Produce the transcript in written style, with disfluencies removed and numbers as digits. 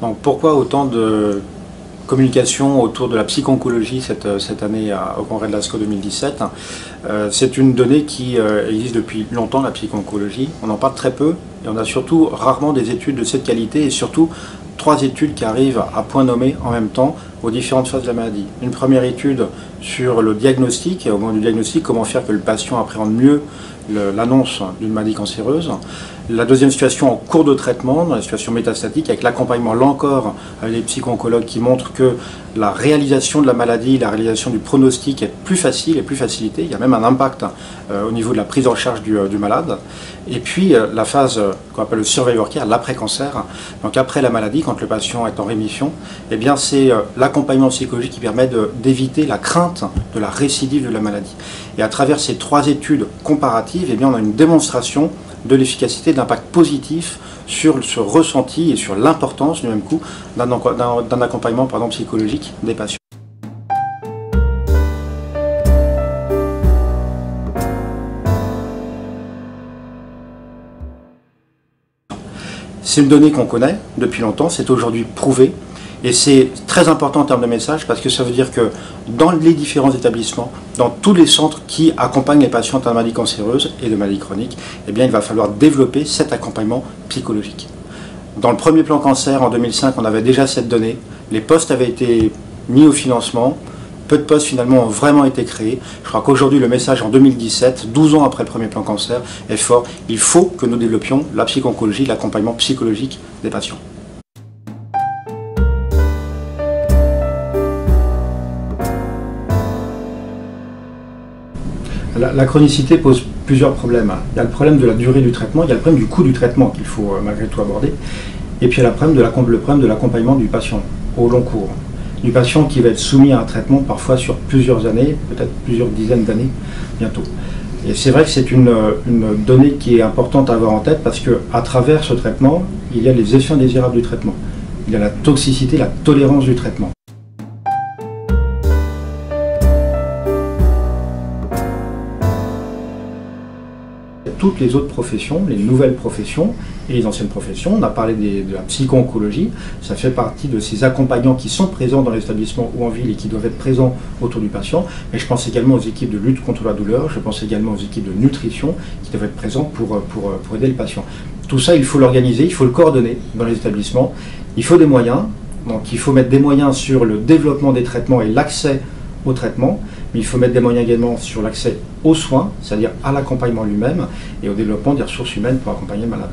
Donc pourquoi autant de communication autour de la psycho-oncologie cette année au congrès de l'ASCO 2017? C'est une donnée qui existe depuis longtemps, la psycho-oncologie. On en parle très peu et on a surtout rarement des études de cette qualité et surtout 3 études qui arrivent à point nommé en même temps aux différentes phases de la maladie. Une première étude sur le diagnostic, et au moment du diagnostic, comment faire que le patient appréhende mieux l'annonce d'une maladie cancéreuse. La deuxième situation en cours de traitement, dans la situation métastatique, avec l'accompagnement là encore avec les psycho-oncologues qui montrent que la réalisation de la maladie, la réalisation du pronostic est plus facile et plus facilitée. Il y a même un impact au niveau de la prise en charge du malade. Et puis la phase qu'on appelle le survivor care, l'après-cancer, donc après la maladie, quand le patient est en rémission, eh bien c'est l'accompagnement psychologique qui permet d'éviter la crainte de la récidive de la maladie. Et à travers ces 3 études comparatives, eh bien on a une démonstration de l'efficacité, de l'impact positif sur ce ressenti et sur l'importance du même coup d'un accompagnement psychologique des patients. C'est une donnée qu'on connaît depuis longtemps, c'est aujourd'hui prouvé. Et c'est très important en termes de message parce que ça veut dire que dans les différents établissements, dans tous les centres qui accompagnent les patients atteints de maladies cancéreuses et de maladies chroniques, eh bien, il va falloir développer cet accompagnement psychologique. Dans le premier plan cancer, en 2005, on avait déjà cette donnée. Les postes avaient été mis au financement. Peu de postes finalement ont vraiment été créés. Je crois qu'aujourd'hui, le message en 2017, 12 ans après le premier plan cancer, est fort. Il faut que nous développions la psycho-oncologie, l'accompagnement psychologique des patients. La chronicité pose plusieurs problèmes. Il y a le problème de la durée du traitement, il y a le problème du coût du traitement qu'il faut malgré tout aborder, et puis il y a le problème de l'accompagnement du patient au long cours. Du patient qui va être soumis à un traitement parfois sur plusieurs années, peut-être plusieurs dizaines d'années bientôt. Et c'est vrai que c'est une donnée qui est importante à avoir en tête parce qu'à travers ce traitement, il y a les effets indésirables du traitement. Il y a la toxicité, la tolérance du traitement. Toutes les autres professions, les nouvelles professions et les anciennes professions, on a parlé de la psycho-oncologie, ça fait partie de ces accompagnants qui sont présents dans l'établissement ou en ville et qui doivent être présents autour du patient, mais je pense également aux équipes de lutte contre la douleur, je pense également aux équipes de nutrition qui doivent être présentes pour aider le patient. Tout ça, il faut l'organiser, il faut le coordonner dans les établissements, il faut des moyens, donc il faut mettre des moyens sur le développement des traitements et l'accès au traitement, mais il faut mettre des moyens également sur l'accès aux soins, c'est-à-dire à l'accompagnement lui-même et au développement des ressources humaines pour accompagner le malade.